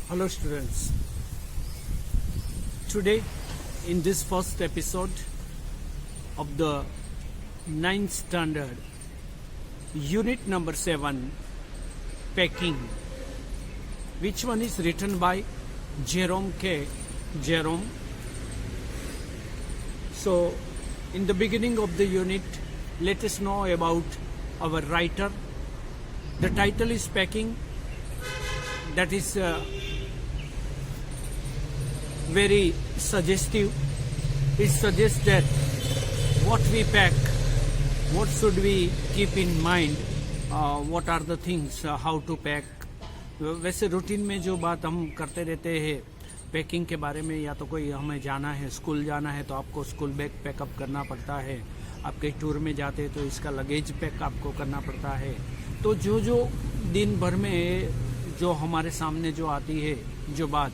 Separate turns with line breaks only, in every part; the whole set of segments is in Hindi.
Hello students. Today in this first episode of the 9th standard unit number 7 packing, which one is written by Jerome K. Jerome. So in the beginning of the unit, let us know about our writer. The title is Packing. That is very suggestive. It suggests that what we pack, what should we keep in mind, what are the things, how to pack. वैसे रूटीन में जो बात हम करते रहते हैं पैकिंग के बारे में, या तो कोई हमें जाना है, स्कूल जाना है तो आपको स्कूल बैग पैकअप करना पड़ता है, आप कहीं टूर में जाते हैं तो इसका लगेज पैक आपको करना पड़ता है। तो जो जो दिन भर में जो हमारे सामने जो आती है जो बात,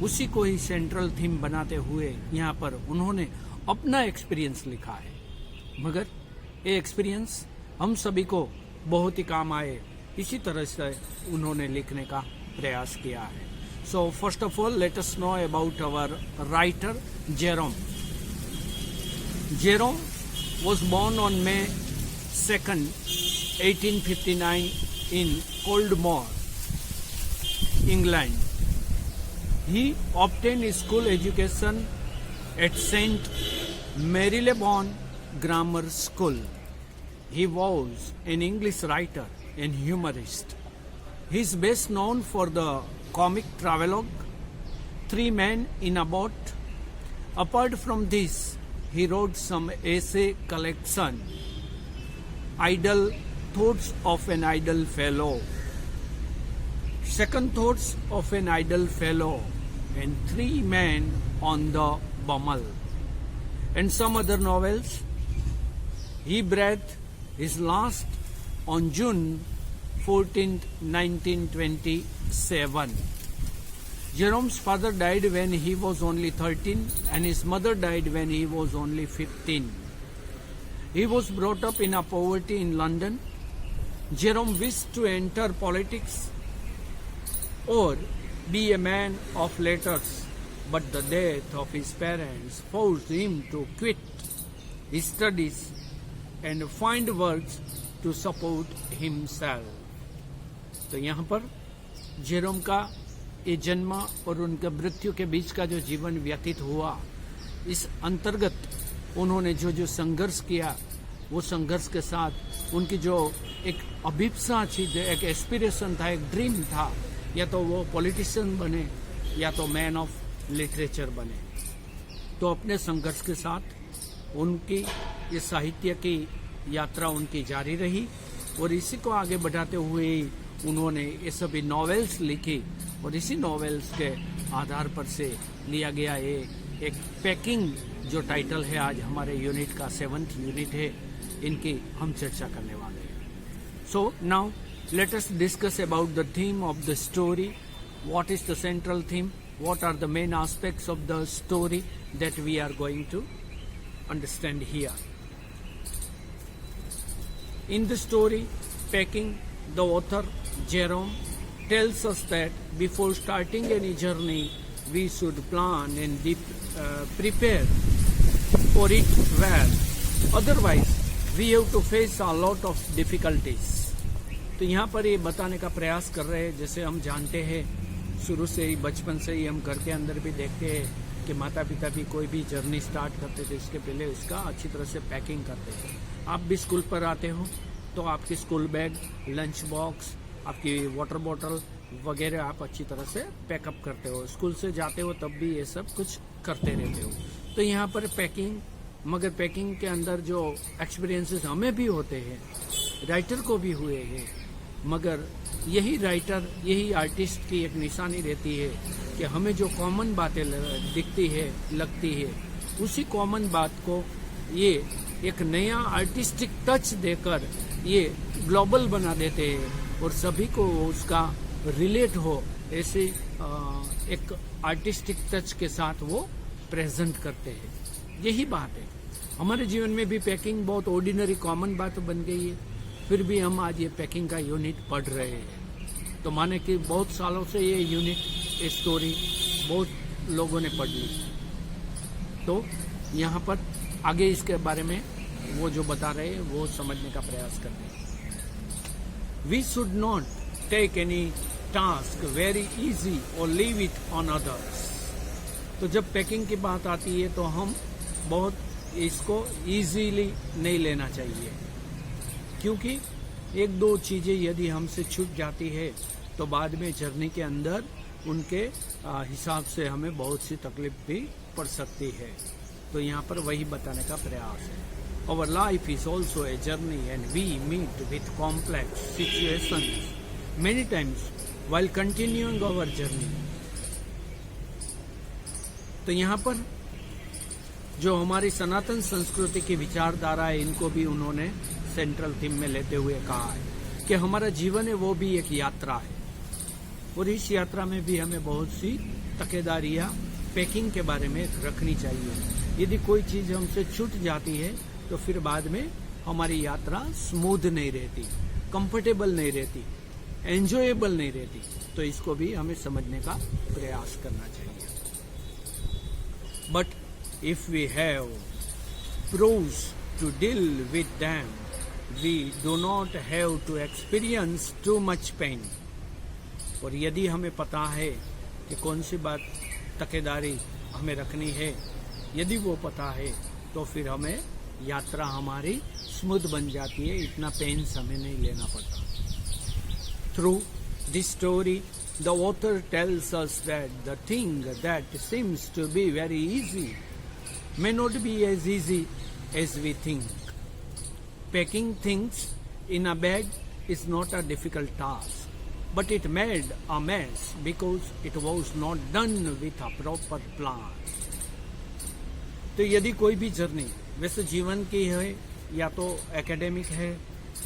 उसी को ही सेंट्रल थीम बनाते हुए यहाँ पर उन्होंने अपना एक्सपीरियंस लिखा है, मगर ये एक्सपीरियंस हम सभी को बहुत ही काम आए, इसी तरह से उन्होंने लिखने का प्रयास किया है। So first of all let us know about our writer Jerome. Jerome was born on May 2nd, 1859 in Coldmore, England. He obtained his school education at St. Marylebone Grammar School. He was an English writer and humorist. He is best known for the comic travelogue, Three Men in a Boat. Apart from this, he wrote some essay collection, Idle Thoughts of an Idle Fellow, Second Thoughts of an Idle Fellow, and Three Men on the Bummel, and some other novels. He breathed his last on June 14, 1927. Jerome's father died when he was only 13 and his mother died when he was only 15. He was brought up in a poverty in London. Jerome wished to enter politics or be a man of letters, but the death of his parents forced him to quit his studies and find works to support himself. तो यहाँ पर जेरोम का ये जन्म और उनके मृत्यु के बीच का जो जीवन व्यतीत हुआ, इस अंतर्गत उन्होंने जो जो संघर्ष किया, वो संघर्ष के साथ उनकी जो एक अभिप्सा थी, एक एस्पिरेशन था, एक ड्रीम था, या तो वो पॉलिटिशियन बने या तो मैन ऑफ लिटरेचर बने। तो अपने संघर्ष के साथ उनकी ये साहित्य की यात्रा उनकी जारी रही और इसी को आगे बढ़ाते हुए उन्होंने ये सभी नॉवेल्स लिखी और इसी नॉवेल्स के आधार पर से लिया गया ये एक पैकिंग जो टाइटल है आज हमारे यूनिट का 7th यूनिट है, इनकी हम चर्चा करने वाले हैं। So now let us discuss about the theme of the story. What is the central theme? What are the main aspects of the story that we are going to understand here. In the story Packing, the author Jerome tells us that before starting any journey, we should plan and prepare for it well. Otherwise, we have to face a lot of difficulties. तो यहाँ पर ये बताने का प्रयास कर रहे हैं, जैसे हम जानते हैं शुरू से ही, बचपन से ही हम घर के अंदर भी देखते हैं कि माता पिता भी कोई भी जर्नी स्टार्ट करते थे इसके पहले उसका अच्छी तरह से पैकिंग करते थे. आप भी स्कूल पर आते हो तो आपकी स्कूल बैग, लंच बॉक्स, आपकी वाटर बॉटल वगैरह आप अच्छी तरह से पैकअप करते हो. स्कूल से जाते हो तब भी ये सब कुछ करते रहते हो. तो यहाँ पर पैकिंग, मगर पैकिंग के अंदर जो एक्सपीरियंसेस हमें भी होते हैं, राइटर को भी हुए हैं, मगर यही राइटर, यही आर्टिस्ट की एक निशानी रहती है कि हमें जो कॉमन बातें दिखती है, लगती है, उसी कॉमन बात को ये एक नया आर्टिस्टिक टच देकर ये ग्लोबल बना देते हैं और सभी को उसका रिलेट हो, ऐसे एक आर्टिस्टिक टच के साथ वो प्रेजेंट करते हैं. यही बात है हमारे जीवन में भी. पैकिंग बहुत ऑर्डिनरी कॉमन बात बन गई है, फिर भी हम आज ये पैकिंग का यूनिट पढ़ रहे हैं. तो माने कि बहुत सालों से ये यूनिट स्टोरी बहुत लोगों ने पढ़ ली। तो यहाँ पर आगे इसके बारे में वो जो बता रहे हैं वो समझने का प्रयास करते हैं। We should not take any task very easy और लीव इट ऑन अदर्स। तो जब पैकिंग की बात आती है तो हम बहुत इसको इजीली नहीं लेना चाहिए, क्योंकि एक दो चीजें यदि हमसे छूट जाती है तो बाद में जर्नी के अंदर उनके हिसाब से हमें बहुत सी तकलीफ भी पड़ सकती है। तो यहाँ पर वही बताने का प्रयास है। Our life is also a journey and we meet with complex situations many times while continuing our journey. तो यहाँ पर जो हमारी सनातन संस्कृति की विचारधारा है इनको भी उन्होंने सेंट्रल थीम में लेते हुए कहा है कि हमारा जीवन है वो भी एक यात्रा है, और इस यात्रा में भी हमें बहुत सी तकेदारियां पैकिंग के बारे में रखनी चाहिए। यदि कोई चीज हमसे छूट जाती है तो फिर बाद में हमारी यात्रा स्मूथ नहीं रहती, कंफर्टेबल नहीं रहती, एंजॉयबल नहीं रहती। तो इसको भी हमें समझने का प्रयास करना चाहिए। But if we have proofs to deal with them we do not have to experience too much pain. और यदि हमें पता है कि कौन सी बात तकेदारी हमें रखनी है, यदि वो पता है तो फिर हमें यात्रा हमारी स्मूथ बन जाती है, इतना पेन्स हमें नहीं लेना पड़ता। Through this story the author tells us that the thing that seems to be very easy may not be as easy as we think. Packing things in a bag is not a difficult task, but it made a mess because it was not done with a proper plan. तो यदि कोई भी जर्नी वैसे जीवन की है या तो एकेडमिक है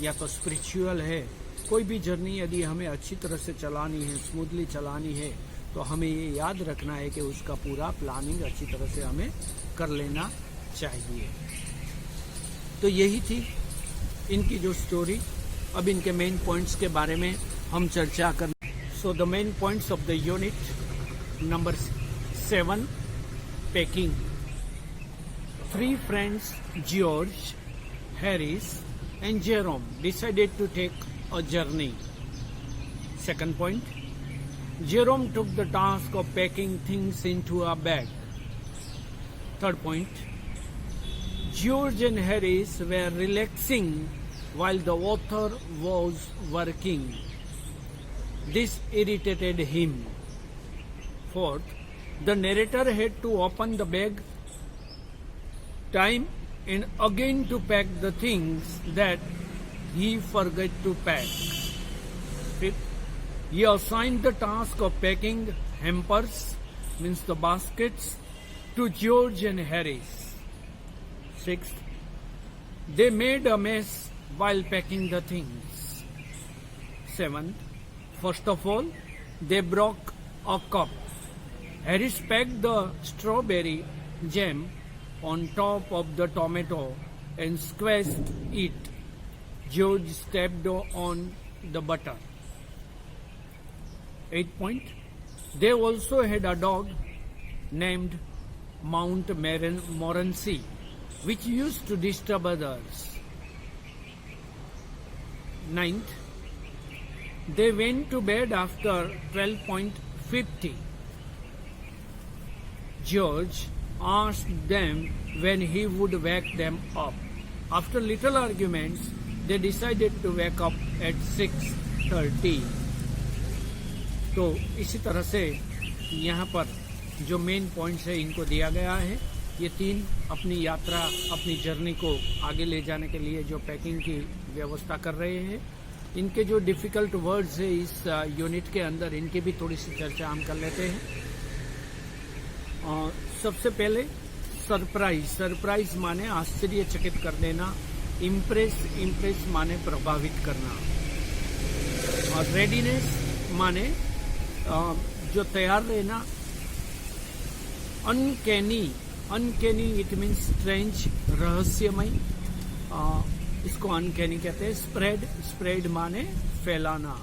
या तो स्पिरिचुअल है, कोई भी जर्नी यदि हमें अच्छी तरह से चलानी है, स्मूथली चलानी है, तो हमें ये याद रखना है कि उसका पूरा प्लानिंग अच्छी तरह से हमें कर लेना चाहिए। तो यही थी इनकी जो स्टोरी। अब इनके मेन पॉइंट्स के बारे में हम चर्चा कर। So the main points of the unit number 7, packing. 3 friends, George, Harris and Jerome, decided to take a journey. Second point, Jerome took the task of packing things into a bag. Third point, George and Harris were relaxing while the author was working. This irritated him. Fourth, the narrator had to open the bag time and again to pack the things that he forgot to pack. Fifth, he assigned the task of packing hampers, means the baskets, to George and Harris. Sixth, they made a mess while packing the things. Seventh, first of all, they broke a cup. Harris packed the strawberry jam on top of the tomato and squeezed it. George stepped on the butter. 8th point, they also had a dog named Mount Morency, which used to disturb others. 9th, they went to bed after 12:50. George asked them when he would wake them up. After little arguments, they decided to wake up at 6:30. तो इसी तरह से यहाँ पर जो मेन पॉइंट्स है इनको दिया गया है। ये 3 अपनी यात्रा, अपनी जर्नी को आगे ले जाने के लिए जो पैकिंग की व्यवस्था कर रहे हैं। इनके जो डिफिकल्ट वर्ड्स है इस यूनिट के अंदर, इनकी भी थोड़ी सी चर्चा हम कर लेते हैं। सबसे पहले सरप्राइज माने आश्चर्यचकित कर देना, इम्प्रेस माने प्रभावित करना, और रेडीनेस माने जो तैयार रहना। अनकैनी इट मीन्स स्ट्रेंज, रहस्यमय, इसको अनकैनी कहते हैं। स्प्रेड माने फैलाना।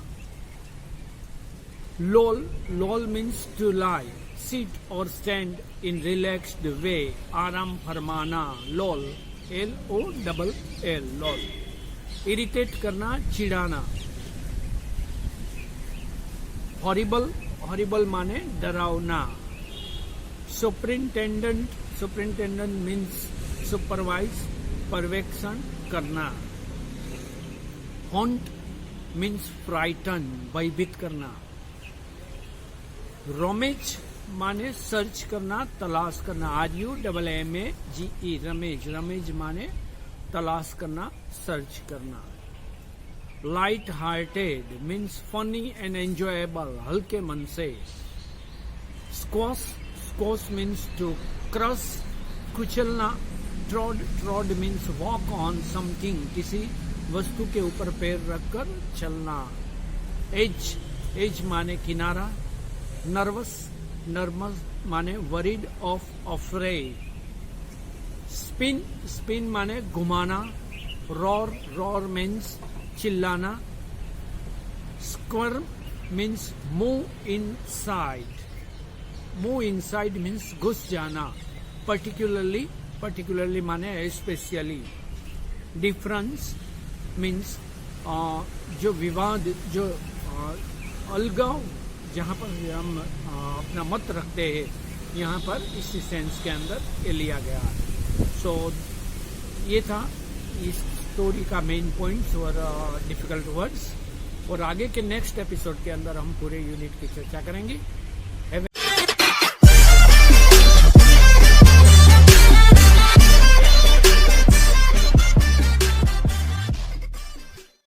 lol means to lie, sit or stand in relaxed way, आराम फरमाना, lol, L-O-L-L, lol. Irritate करना, चिढ़ाना. Horrible माने डरावना. Superintendent means supervise, पर्यवेक्षण करना. Haunt means frighten, भयभीत करना. Rummage माने सर्च करना, तलाश करना. RUMMAGE, रमेज माने तलाश करना, सर्च करना. Light hearted means funny and enjoyable, हल्के मन से. Squash means to crush, कुचलना. Trod means walk on something, किसी वस्तु के ऊपर पैर रखकर चलना. Edge माने किनारा. Nervous माने worried of afraid. Spin माने घुमाना. Roar means चिल्लाना. Squirm means move inside. Move inside means घुस जाना. Particularly माने especially. Difference means जो विवाद, जो अलगाव, जहाँ पर हम अपना मत रखते हैं, यहाँ पर इसी सेंस के अंदर ये लिया गया है. सो ये था इस स्टोरी का मेन पॉइंट्स और डिफिकल्ट वर्ड्स. और आगे के नेक्स्ट एपिसोड के अंदर हम पूरे यूनिट की चर्चा करेंगे.